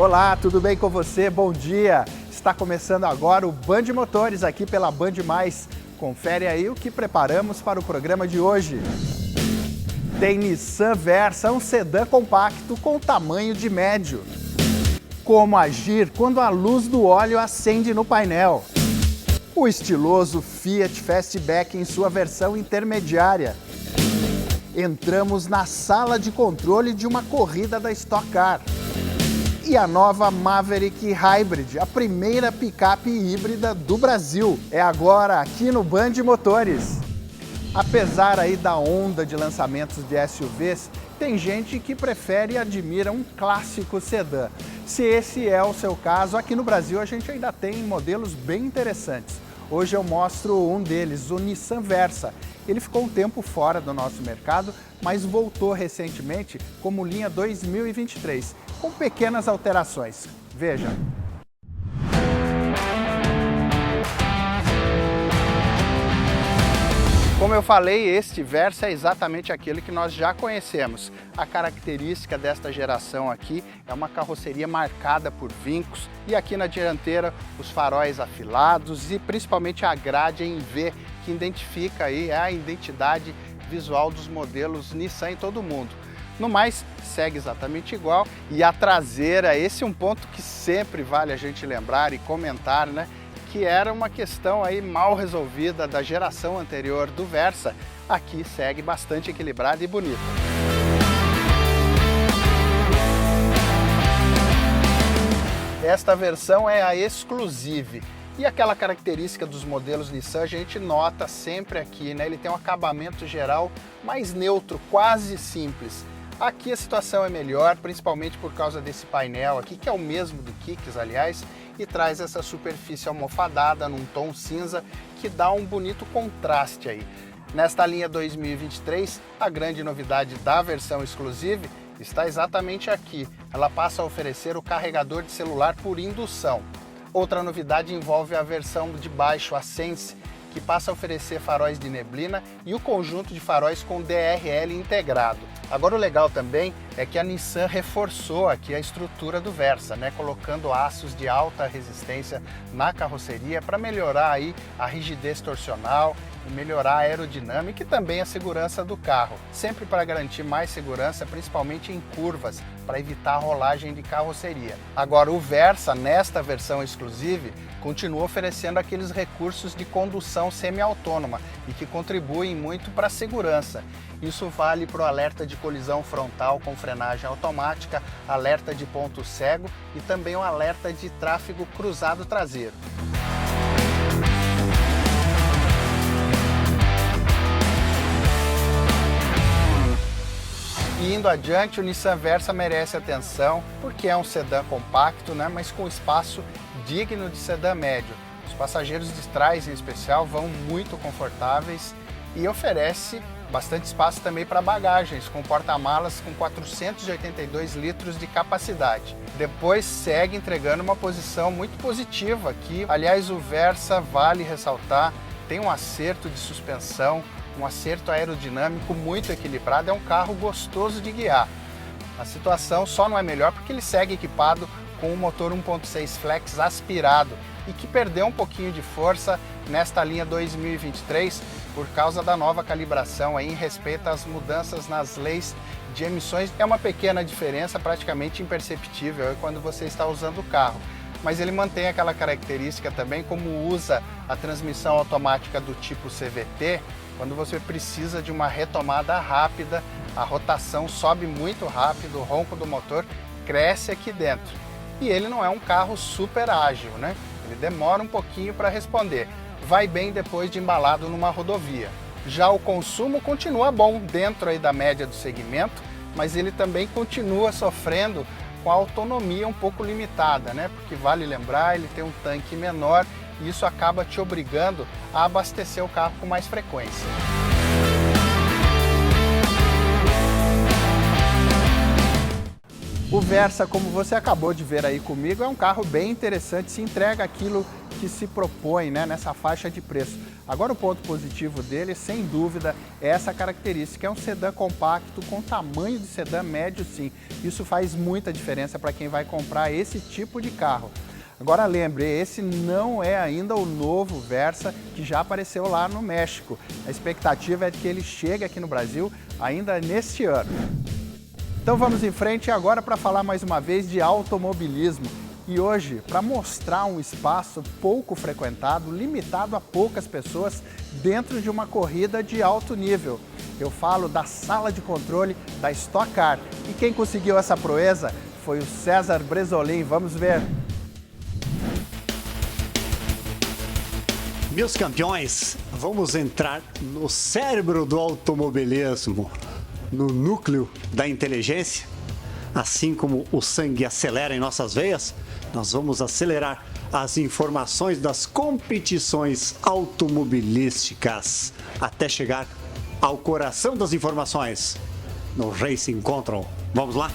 Olá, tudo bem com você? Bom dia! Está começando agora o Band Motores aqui pela Band+. Confere aí o que preparamos para o programa de hoje. Tem Nissan Versa, um sedã compacto com tamanho de médio. Como agir quando a luz do óleo acende no painel. O estiloso Fiat Fastback em sua versão intermediária. Entramos na sala de controle de uma corrida da Stock Car. E a nova Maverick Hybrid, a primeira picape híbrida do Brasil. É agora aqui no Band Motores. Apesar aí da onda de lançamentos de SUVs, tem gente que prefere e admira um clássico sedã. Se esse é o seu caso, aqui no Brasil a gente ainda tem modelos bem interessantes. Hoje eu mostro um deles, o Nissan Versa. Ele ficou um tempo fora do nosso mercado, mas voltou recentemente como linha 2023, com pequenas alterações. Veja. Como eu falei, este Versa é exatamente aquele que nós já conhecemos. A característica desta geração aqui é uma carroceria marcada por vincos e aqui na dianteira os faróis afilados e principalmente a grade em V, que identifica aí a identidade visual dos modelos Nissan em todo o mundo. No mais, segue exatamente igual e a traseira, esse é um ponto que sempre vale a gente lembrar e comentar, né? Que era uma questão aí mal resolvida da geração anterior do Versa, aqui segue bastante equilibrada e bonita. Esta versão é a Exclusive e aquela característica dos modelos Nissan a gente nota sempre aqui, né? Ele tem um acabamento geral mais neutro, quase simples. Aqui a situação é melhor, principalmente por causa desse painel aqui, que é o mesmo do Kicks, aliás, e traz essa superfície almofadada num tom cinza que dá um bonito contraste aí. Nesta linha 2023, a grande novidade da versão Exclusive está exatamente aqui. Ela passa a oferecer o carregador de celular por indução. Outra novidade envolve a versão de baixo, a Sense, que passa a oferecer faróis de neblina e o conjunto de faróis com DRL integrado. Agora o legal também é que a Nissan reforçou aqui a estrutura do Versa, né, colocando aços de alta resistência na carroceria para melhorar aí a rigidez torsional e melhorar a aerodinâmica e também a segurança do carro, sempre para garantir mais segurança, principalmente em curvas, para evitar a rolagem de carroceria. Agora o Versa, nesta versão Exclusive, continua oferecendo aqueles recursos de condução semi-autônoma e que contribuem muito para a segurança. Isso vale para o alerta de colisão frontal com frenagem automática, alerta de ponto cego e também o alerta de tráfego cruzado traseiro. E indo adiante, o Nissan Versa merece atenção porque é um sedã compacto, né, mas com espaço digno de sedã médio. Os passageiros de trás, em especial, vão muito confortáveis e oferece bastante espaço também para bagagens, com porta-malas com 482 litros de capacidade. Depois segue entregando uma posição muito positiva aqui. Aliás, o Versa, vale ressaltar, tem um acerto de suspensão, um acerto aerodinâmico muito equilibrado, é um carro gostoso de guiar. A situação só não é melhor porque ele segue equipado com um motor 1.6 flex aspirado e que perdeu um pouquinho de força nesta linha 2023 por causa da nova calibração aí em respeito às mudanças nas leis de emissões. É uma pequena diferença, praticamente imperceptível quando você está usando o carro. Mas ele mantém aquela característica também, como usa a transmissão automática do tipo CVT, quando você precisa de uma retomada rápida, a rotação sobe muito rápido, o ronco do motor cresce aqui dentro. E ele não é um carro super ágil, né? Ele demora um pouquinho para responder. Vai bem depois de embalado numa rodovia. Já o consumo continua bom dentro aí da média do segmento, mas ele também continua sofrendo com a autonomia um pouco limitada, né? Porque vale lembrar, ele tem um tanque menor e isso acaba te obrigando a abastecer o carro com mais frequência. O Versa, como você acabou de ver aí comigo, é um carro bem interessante, se entrega aquilo que se propõe, né, nessa faixa de preço. Agora o ponto positivo dele, sem dúvida, é essa característica, é um sedã compacto com tamanho de sedã médio sim. Isso faz muita diferença para quem vai comprar esse tipo de carro. Agora lembre, esse não é ainda o novo Versa que já apareceu lá no México. A expectativa é de que ele chegue aqui no Brasil ainda neste ano. Então vamos em frente agora para falar mais uma vez de automobilismo. E hoje, para mostrar um espaço pouco frequentado, limitado a poucas pessoas, dentro de uma corrida de alto nível. Eu falo da sala de controle da Stock Car. E quem conseguiu essa proeza foi o César Bresolim. Vamos ver. Meus campeões, vamos entrar no cérebro do automobilismo, no núcleo da inteligência. Assim como o sangue acelera em nossas veias, nós vamos acelerar as informações das competições automobilísticas até chegar ao coração das informações, no Racing Control. Vamos lá?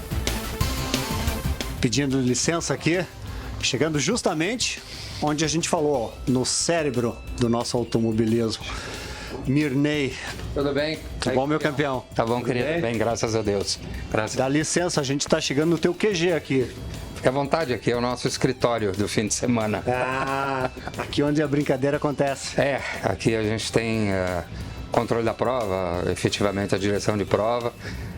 Pedindo licença aqui, chegando justamente onde a gente falou, no cérebro do nosso automobilismo. Mirnei. Tudo bem? Tudo bom, meu campeão? Tá bom, querido? Bem, graças a Deus. Dá licença, a gente está chegando no teu QG aqui. Fique à vontade, aqui é o nosso escritório do fim de semana. Ah, aqui onde a brincadeira acontece. É, aqui a gente tem controle da prova, efetivamente a direção de prova,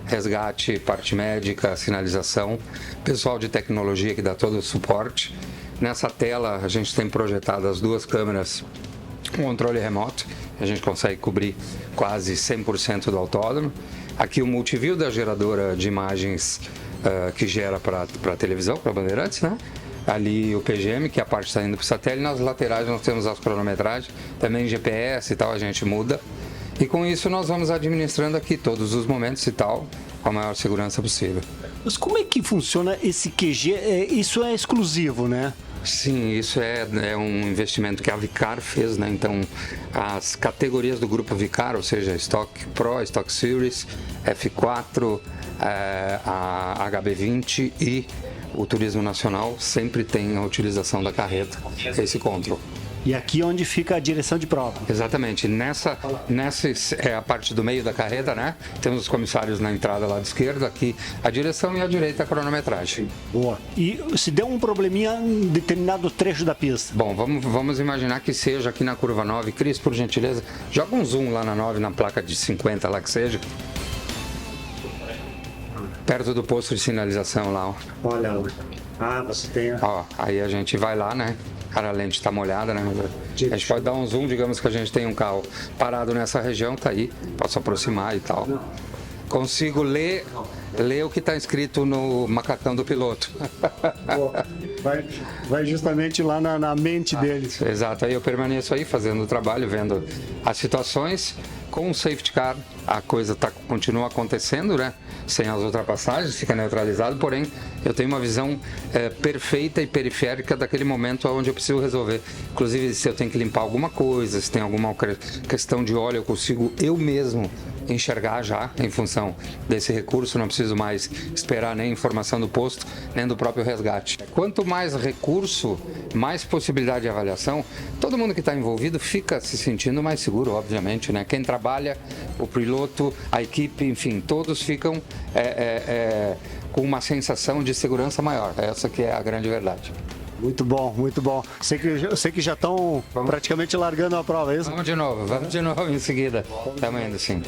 resgate, parte médica, sinalização, pessoal de tecnologia que dá todo o suporte. Nessa tela a gente tem projetado as duas câmeras com controle remoto, a gente consegue cobrir quase 100% do autódromo. Aqui o multiview da geradora de imagens que gera para a televisão, para Bandeirantes, né? Ali o PGM, que é a parte está indo para o satélite. Nas laterais nós temos as cronometragens, também GPS e tal, a gente muda. E com isso nós vamos administrando aqui todos os momentos e tal, com a maior segurança possível. Mas como é que funciona esse QG? Isso é exclusivo, né? Sim, isso é um investimento que a Vicar fez, né? Então, as categorias do grupo Vicar, ou seja, Stock Pro, Stock Series, F4, a HB20 e o Turismo Nacional sempre tem a utilização da carreta, esse control. E aqui onde fica a direção de prova. Exatamente. Nessa é a parte do meio da carreta, né? Temos os comissários na entrada lá de esquerda, aqui a direção e a direita a cronometragem. Boa. E se der um probleminha em determinado trecho da pista? Bom, vamos imaginar que seja aqui na curva 9. Cris, por gentileza, joga um zoom lá na 9, na placa de 50 lá que seja. Perto do posto de sinalização lá, ó. Olha, você tem... Ó, aí a gente vai lá, né? Cara, a lente está molhada, né? A gente pode dar um zoom, digamos que a gente tem um carro parado nessa região, tá aí, posso aproximar e tal. Consigo ler o que está escrito no macacão do piloto. Vai justamente lá na mente deles. Exato, aí eu permaneço aí fazendo o trabalho, vendo as situações. Com o safety car, a coisa continua acontecendo, né? Sem as ultrapassagens, fica neutralizado, porém eu tenho uma visão perfeita e periférica daquele momento onde eu preciso resolver. Inclusive, se eu tenho que limpar alguma coisa, se tem alguma questão de óleo, eu consigo eu mesmo enxergar já em função desse recurso, não preciso mais esperar nem informação do posto, nem do próprio resgate. Quanto mais recurso, mais possibilidade de avaliação, todo mundo que está envolvido fica se sentindo mais seguro, obviamente, né? Quem trabalha, o piloto, a equipe, enfim, todos ficam com uma sensação de segurança maior. Essa que é a grande verdade. Muito bom, muito bom. Sei que já estão praticamente largando a prova, é isso? Vamos de novo em seguida. Estamos indo, sim.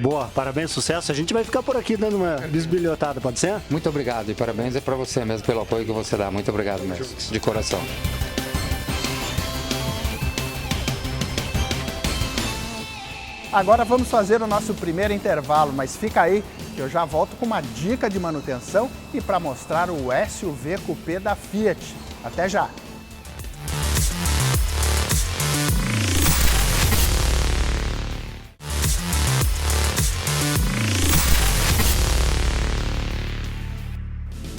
Boa, parabéns, sucesso. A gente vai ficar por aqui dando uma bisbilhotada, pode ser? Muito obrigado e parabéns para você mesmo pelo apoio que você dá. Muito obrigado mesmo, de coração. Agora vamos fazer o nosso primeiro intervalo, mas fica aí que eu já volto com uma dica de manutenção e para mostrar o SUV Coupé da Fiat. Até já!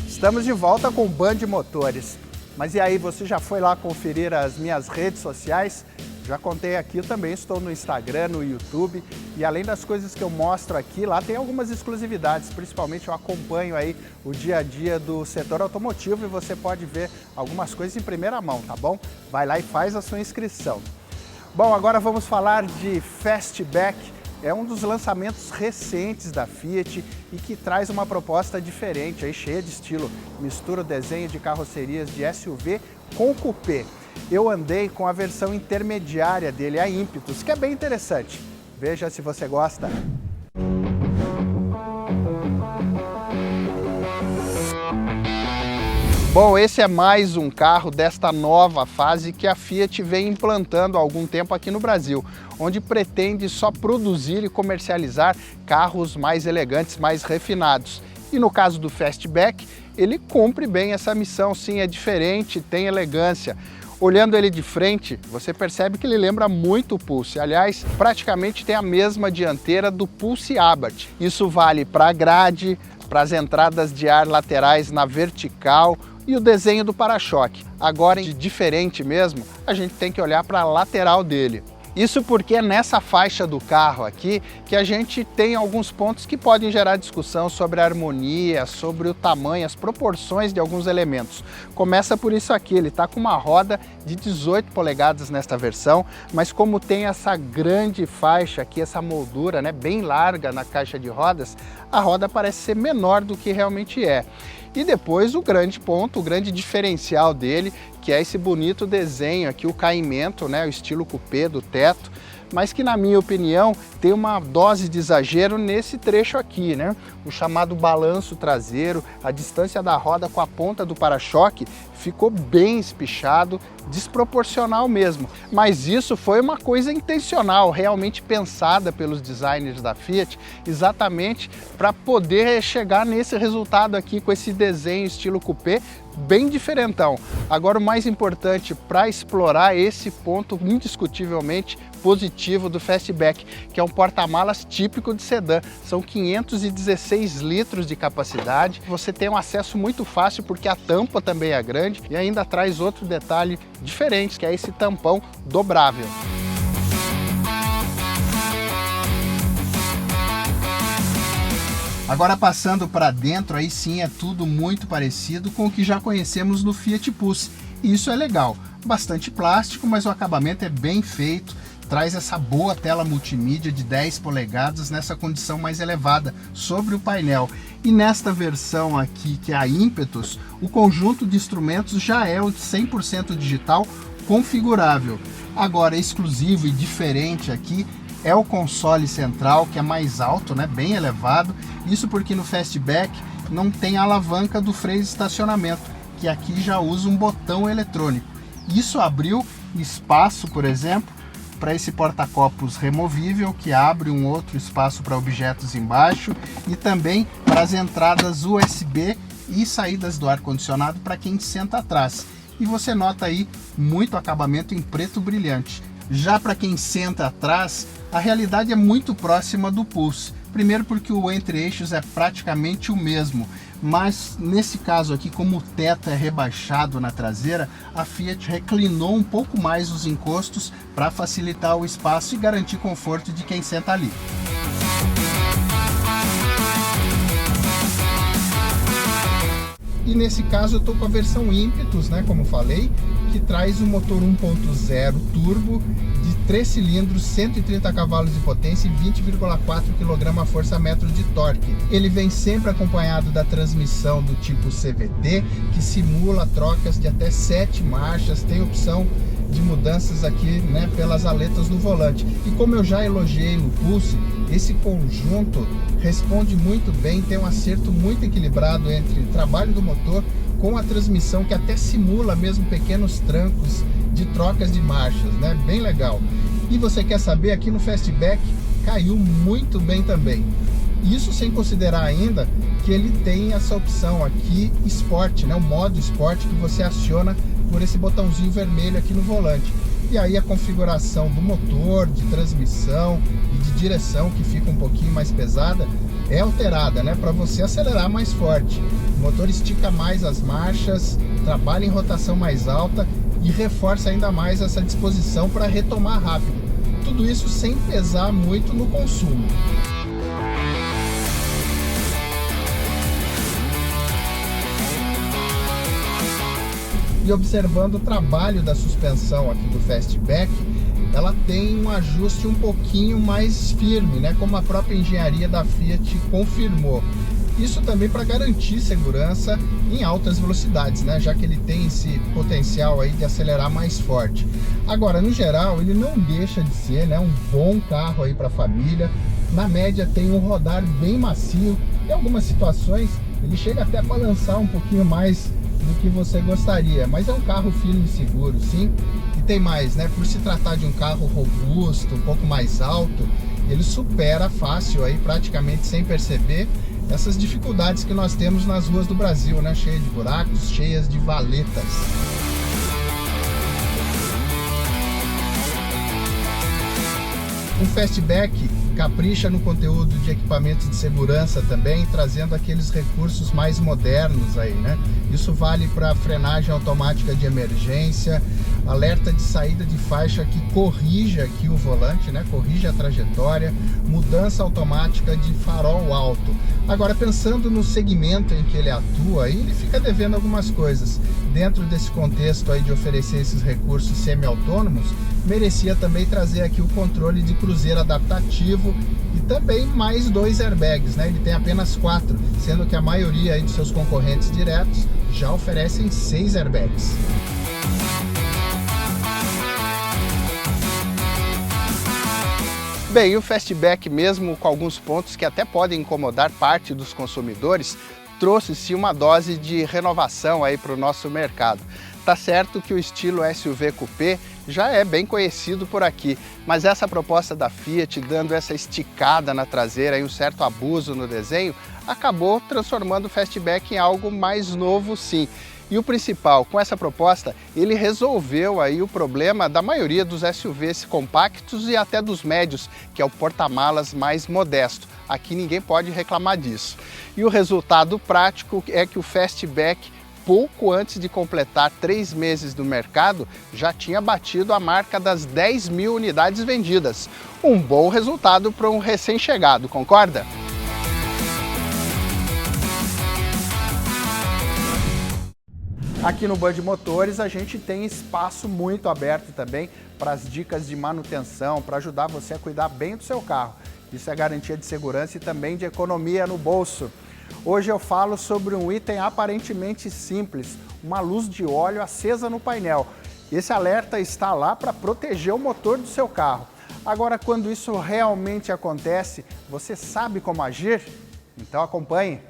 Estamos de volta com o Band Motores. Mas e aí, você já foi lá conferir as minhas redes sociais? Já contei aqui, eu também estou no Instagram, no YouTube, e além das coisas que eu mostro aqui, lá tem algumas exclusividades, principalmente eu acompanho aí o dia a dia do setor automotivo e você pode ver algumas coisas em primeira mão, tá bom? Vai lá e faz a sua inscrição. Bom, agora vamos falar de Fastback. É um dos lançamentos recentes da Fiat e que traz uma proposta diferente, aí, cheia de estilo. Mistura o desenho de carrocerias de SUV com coupé. Eu andei com a versão intermediária dele, a Impetus, que é bem interessante. Veja se você gosta. Bom, esse é mais um carro desta nova fase que a Fiat vem implantando há algum tempo aqui no Brasil, onde pretende só produzir e comercializar carros mais elegantes, mais refinados. E no caso do Fastback, ele cumpre bem essa missão, sim, é diferente, tem elegância. Olhando ele de frente, você percebe que ele lembra muito o Pulse. Aliás, praticamente tem a mesma dianteira do Pulse Abarth. Isso vale para a grade, para as entradas de ar laterais na vertical e o desenho do para-choque. Agora, de diferente mesmo, a gente tem que olhar para a lateral dele. Isso porque é nessa faixa do carro aqui que a gente tem alguns pontos que podem gerar discussão sobre a harmonia, sobre o tamanho, as proporções de alguns elementos. Começa por isso aqui, ele está com uma roda de 18 polegadas nesta versão, mas como tem essa grande faixa aqui, essa moldura, né, bem larga na caixa de rodas, a roda parece ser menor do que realmente é. E depois o grande ponto, o grande diferencial dele, que é esse bonito desenho aqui, o caimento, né, o estilo coupé do teto, mas que na minha opinião tem uma dose de exagero nesse trecho aqui, né? O chamado balanço traseiro, a distância da roda com a ponta do para-choque ficou bem espichado, desproporcional mesmo. Mas isso foi uma coisa intencional, realmente pensada pelos designers da Fiat, exatamente para poder chegar nesse resultado aqui com esse desenho estilo coupé bem diferentão. Agora o mais importante para explorar esse ponto indiscutivelmente positivo do Fastback, que é um porta-malas típico de sedã. São 516 litros de capacidade. Você tem um acesso muito fácil porque a tampa também é grande e ainda traz outro detalhe diferente, que é esse tampão dobrável. Agora passando para dentro, aí sim é tudo muito parecido com o que já conhecemos no Fiat Pulse. E isso é legal, bastante plástico, mas o acabamento é bem feito, traz essa boa tela multimídia de 10 polegadas nessa condição mais elevada sobre o painel. E nesta versão aqui, que é a Impetus, o conjunto de instrumentos já é o 100% digital configurável. Agora, exclusivo e diferente aqui é o console central, que é mais alto, né, bem elevado. Isso porque no Fastback não tem a alavanca do freio de estacionamento, que aqui já usa um botão eletrônico. Isso abriu espaço, por exemplo, para esse porta-copos removível, que abre um outro espaço para objetos embaixo, e também para as entradas USB e saídas do ar-condicionado para quem senta atrás. E você nota aí muito acabamento em preto brilhante. Já para quem senta atrás, a realidade é muito próxima do Pulse. Primeiro porque o entre-eixos é praticamente o mesmo, mas nesse caso aqui, como o teto é rebaixado na traseira, a Fiat reclinou um pouco mais os encostos para facilitar o espaço e garantir conforto de quem senta ali. E nesse caso eu estou com a versão Impetus, né, como falei, que traz o motor 1.0 turbo de 3 cilindros, 130 cavalos de potência e 20,4 kgfm de torque. Ele vem sempre acompanhado da transmissão do tipo CVT, que simula trocas de até 7 marchas, tem opção de mudanças aqui, né, pelas aletas do volante. E como eu já elogiei no Pulse, esse conjunto responde muito bem, tem um acerto muito equilibrado entre o trabalho do motor com a transmissão, que até simula mesmo pequenos trancos de trocas de marchas, né? Bem legal. E você quer saber, aqui no Fastback caiu muito bem também. Isso sem considerar ainda que ele tem essa opção aqui, Sport, né? O modo Sport, que você aciona por esse botãozinho vermelho aqui no volante. E aí a configuração do motor, de transmissão e de direção, que fica um pouquinho mais pesada, é alterada, né? Para você acelerar mais forte. O motor estica mais as marchas, trabalha em rotação mais alta e reforça ainda mais essa disposição para retomar rápido. Tudo isso sem pesar muito no consumo. E observando o trabalho da suspensão aqui do Fastback, ela tem um ajuste um pouquinho mais firme, né? Como a própria engenharia da Fiat confirmou. Isso também para garantir segurança em altas velocidades, né? Já que ele tem esse potencial aí de acelerar mais forte. Agora, no geral, ele não deixa de ser, né, um bom carro aí para a família. Na média tem um rodar bem macio. Em algumas situações ele chega até a balançar um pouquinho mais do que você gostaria, mas é um carro firme e seguro, sim. E tem mais, né? Por se tratar de um carro robusto, um pouco mais alto, ele supera fácil aí, praticamente sem perceber, essas dificuldades que nós temos nas ruas do Brasil, né? Cheias de buracos, cheias de valetas. O Fastback capricha no conteúdo de equipamentos de segurança também, trazendo aqueles recursos mais modernos aí, né? Isso vale para frenagem automática de emergência, alerta de saída de faixa que corrige aqui o volante, né? Corrige a trajetória, mudança automática de farol alto. Agora, pensando no segmento em que ele atua, aí ele fica devendo algumas coisas. Dentro desse contexto aí de oferecer esses recursos semi-autônomos, merecia também trazer aqui o controle de cruzeiro adaptativo e também mais 2 airbags, né? Ele tem apenas 4, sendo que a maioria aí dos seus concorrentes diretos já oferecem 6 airbags. Bem, o Fastback, mesmo com alguns pontos que até podem incomodar parte dos consumidores, trouxe-se uma dose de renovação aí para o nosso mercado. Tá certo que o estilo SUV Coupé já é bem conhecido por aqui, mas essa proposta da Fiat, dando essa esticada na traseira e um certo abuso no desenho, acabou transformando o Fastback em algo mais novo, sim. E o principal, com essa proposta, ele resolveu aí o problema da maioria dos SUVs compactos e até dos médios, que é o porta-malas mais modesto. Aqui ninguém pode reclamar disso. E o resultado prático é que o Fastback, pouco antes de completar 3 meses no mercado, já tinha batido a marca das 10 mil unidades vendidas. Um bom resultado para um recém-chegado, concorda? Aqui no Band Motores a gente tem espaço muito aberto também para as dicas de manutenção, para ajudar você a cuidar bem do seu carro. Isso é garantia de segurança e também de economia no bolso. Hoje eu falo sobre um item aparentemente simples, uma luz de óleo acesa no painel. Esse alerta está lá para proteger o motor do seu carro. Agora, quando isso realmente acontece, você sabe como agir? Então acompanhe!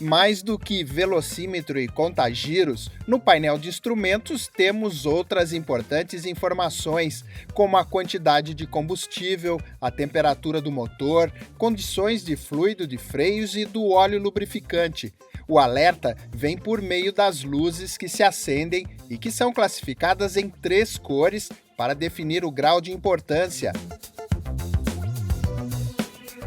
Mais do que velocímetro e contagiros, no painel de instrumentos temos outras importantes informações, como a quantidade de combustível, a temperatura do motor, condições de fluido de freios e do óleo lubrificante. O alerta vem por meio das luzes que se acendem e que são classificadas em 3 cores para definir o grau de importância.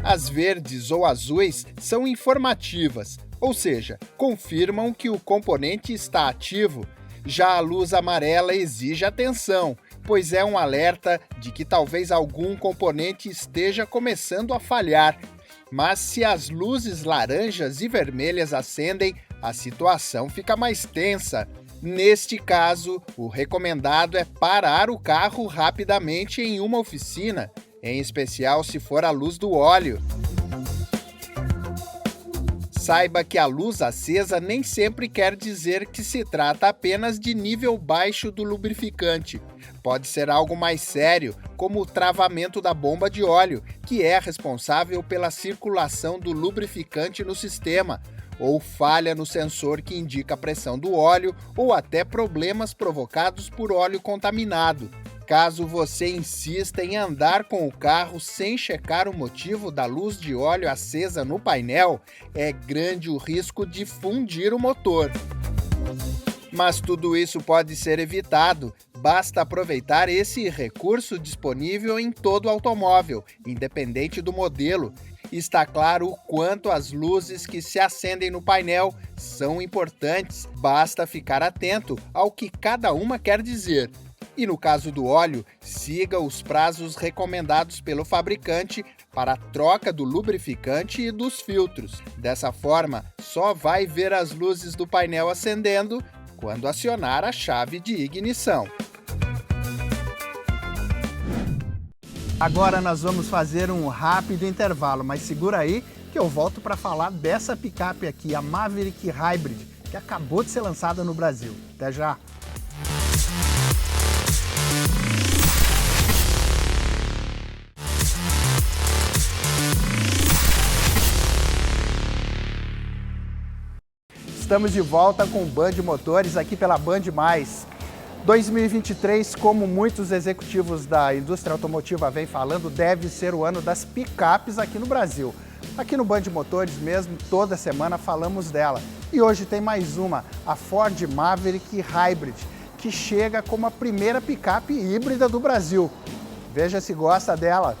As verdes ou azuis são informativas, ou seja, confirmam que o componente está ativo. Já a luz amarela exige atenção, pois é um alerta de que talvez algum componente esteja começando a falhar. Mas se as luzes laranjas e vermelhas acendem, a situação fica mais tensa. Neste caso, o recomendado é parar o carro rapidamente em uma oficina, em especial se for a luz do óleo. Saiba que a luz acesa nem sempre quer dizer que se trata apenas de nível baixo do lubrificante. Pode ser algo mais sério, como o travamento da bomba de óleo, que é responsável pela circulação do lubrificante no sistema, ou falha no sensor que indica a pressão do óleo, ou até problemas provocados por óleo contaminado. Caso você insista em andar com o carro sem checar o motivo da luz de óleo acesa no painel, é grande o risco de fundir o motor. Mas tudo isso pode ser evitado, basta aproveitar esse recurso disponível em todo automóvel, independente do modelo. Está claro o quanto as luzes que se acendem no painel são importantes, basta ficar atento ao que cada uma quer dizer. E no caso do óleo, siga os prazos recomendados pelo fabricante para a troca do lubrificante e dos filtros. Dessa forma, só vai ver as luzes do painel acendendo quando acionar a chave de ignição. Agora nós vamos fazer um rápido intervalo, mas segura aí que eu volto para falar dessa picape aqui, a Maverick Hybrid, que acabou de ser lançada no Brasil. Até já! Estamos de volta com o Band Motores aqui pela Band+. 2023, como muitos executivos da indústria automotiva vêm falando, deve ser o ano das picapes aqui no Brasil. Aqui no Band Motores mesmo, toda semana falamos dela. E hoje tem mais uma, a Ford Maverick Hybrid, que chega como a primeira picape híbrida do Brasil. Veja se gosta dela.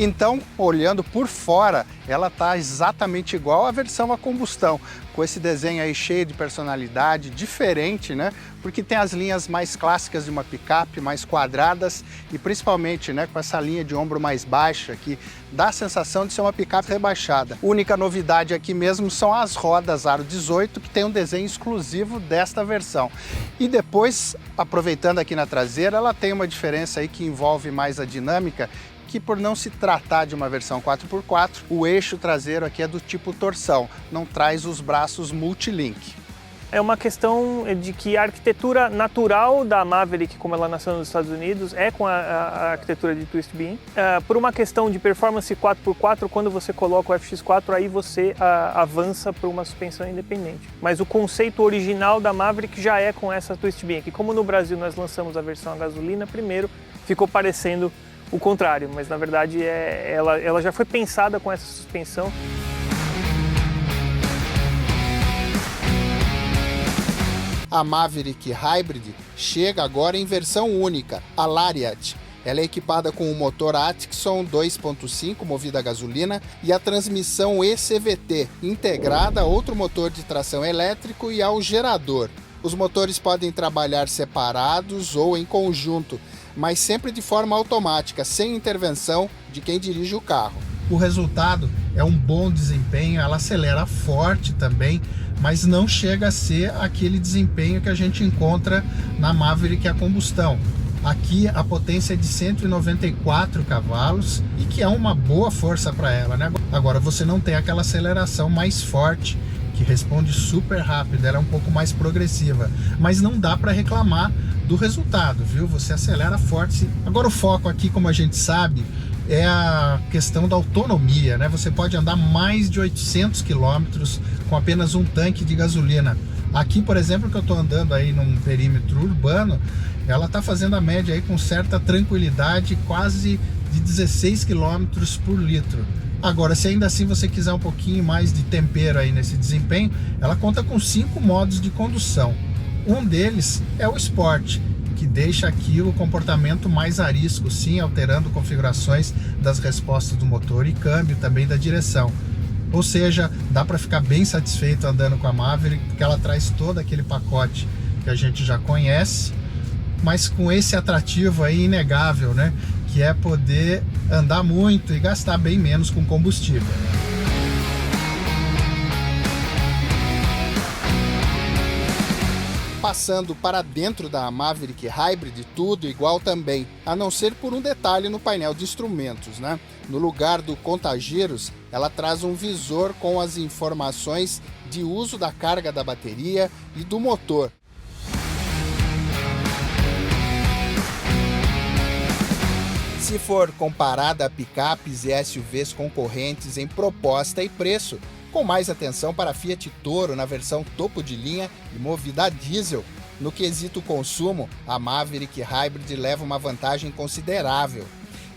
Então, olhando por fora, ela está exatamente igual à versão a combustão, com esse desenho aí cheio de personalidade, diferente, né? Porque tem as linhas mais clássicas de uma picape, mais quadradas e principalmente, né, com essa linha de ombro mais baixa, que dá a sensação de ser uma picape rebaixada. A única novidade aqui mesmo são as rodas aro 18, que tem um desenho exclusivo desta versão. E depois, aproveitando aqui na traseira, ela tem uma diferença aí que envolve mais a dinâmica, que por não se tratar de uma versão 4x4, o eixo traseiro aqui é do tipo torção, não traz os braços multilink. É uma questão de que a arquitetura natural da Maverick, como ela nasceu nos Estados Unidos, é com a arquitetura de Twist Beam. Por uma questão de performance 4x4, quando você coloca o FX4, aí você avança para uma suspensão independente. Mas o conceito original da Maverick já é com essa Twist Beam, que como no Brasil nós lançamos a versão a gasolina primeiro, ficou parecendo o contrário, mas na verdade ela já foi pensada com essa suspensão. A Maverick Hybrid chega agora em versão única, a Lariat. Ela é equipada com o motor Atkinson 2.5 movido a gasolina e a transmissão eCVT, integrada a outro motor de tração elétrico e ao gerador. Os motores podem trabalhar separados ou em conjunto, mas sempre de forma automática, sem intervenção de quem dirige o carro. O resultado é um bom desempenho, ela acelera forte também, mas não chega a ser aquele desempenho que a gente encontra na Maverick a combustão. Aqui a potência é de 194 cavalos e que é uma boa força para ela, né? Agora você não tem aquela aceleração mais forte, que responde super rápido, ela é um pouco mais progressiva, mas não dá para reclamar do resultado, viu? Você acelera forte. Agora o foco aqui, como a gente sabe, é a questão da autonomia, né? Você pode andar mais de 800 quilômetros com apenas um tanque de gasolina. Aqui, por exemplo, que eu estou andando aí num perímetro urbano, ela está fazendo a média aí com certa tranquilidade, quase de 16 quilômetros por litro. Agora, se ainda assim você quiser um pouquinho mais de tempero aí nesse desempenho, ela conta com 5 modos de condução. Um deles é o Sport, que deixa aqui o comportamento mais arisco, sim, alterando configurações das respostas do motor e câmbio também da direção. Ou seja, dá para ficar bem satisfeito andando com a Maverick, porque ela traz todo aquele pacote que a gente já conhece, mas com esse atrativo aí inegável, né? Que é poder andar muito e gastar bem menos com combustível. Passando para dentro da Maverick Hybrid, tudo igual também, a não ser por um detalhe no painel de instrumentos, né? No lugar do conta-giros, ela traz um visor com as informações de uso da carga da bateria e do motor. Se for comparada a picapes e SUVs concorrentes em proposta e preço, com mais atenção para a Fiat Toro na versão topo de linha e movida a diesel, no quesito consumo, a Maverick Hybrid leva uma vantagem considerável.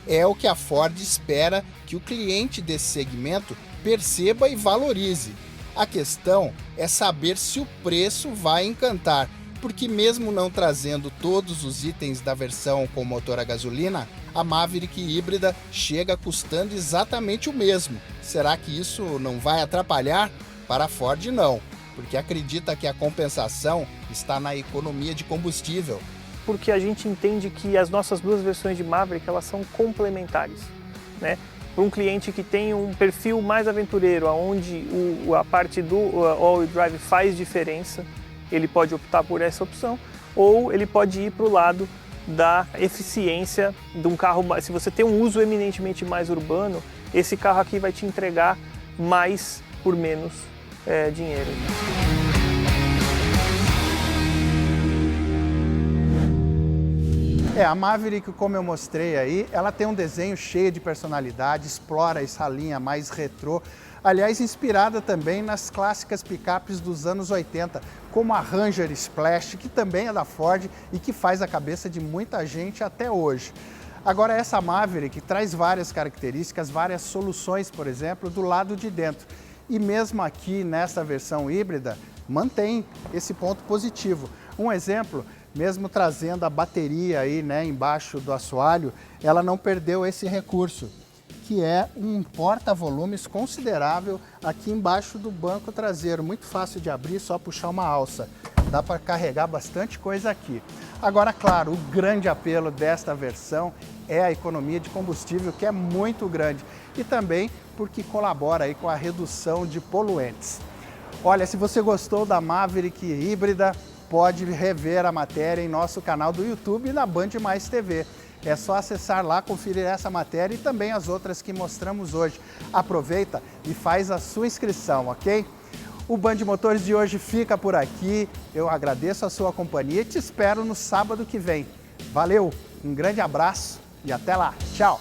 É o que a Ford espera que o cliente desse segmento perceba e valorize. A questão é saber se o preço vai encantar, porque mesmo não trazendo todos os itens da versão com motor a gasolina, a Maverick híbrida chega custando exatamente o mesmo. Será que isso não vai atrapalhar? Para a Ford, não, porque acredita que a compensação está na economia de combustível. Porque a gente entende que as nossas duas versões de Maverick, elas são complementares, né? Para um cliente que tem um perfil mais aventureiro, onde a parte do all-wheel drive faz diferença, ele pode optar por essa opção, ou ele pode ir para o lado da eficiência de um carro. Se você tem um uso eminentemente mais urbano, esse carro aqui vai te entregar mais por menos dinheiro. A Maverick, como eu mostrei aí, ela tem um desenho cheio de personalidade, explora essa linha mais retrô, aliás, inspirada também nas clássicas picapes dos anos 80, como a Ranger Splash, que também é da Ford e que faz a cabeça de muita gente até hoje. Agora, essa Maverick traz várias características, várias soluções, por exemplo, do lado de dentro. E mesmo aqui, nessa versão híbrida, mantém esse ponto positivo. Um exemplo, mesmo trazendo a bateria aí, né, embaixo do assoalho, ela não perdeu esse recurso, que é um porta-volumes considerável aqui embaixo do banco traseiro. Muito fácil de abrir, só puxar uma alça. Dá para carregar bastante coisa aqui. Agora, claro, o grande apelo desta versão é a economia de combustível, que é muito grande. E também porque colabora aí com a redução de poluentes. Olha, se você gostou da Maverick híbrida, pode rever a matéria em nosso canal do YouTube e na Band Mais TV. É só acessar lá, conferir essa matéria e também as outras que mostramos hoje. Aproveita e faz a sua inscrição, ok? O Band Motores de hoje fica por aqui. Eu agradeço a sua companhia e te espero no sábado que vem. Valeu, um grande abraço e até lá. Tchau!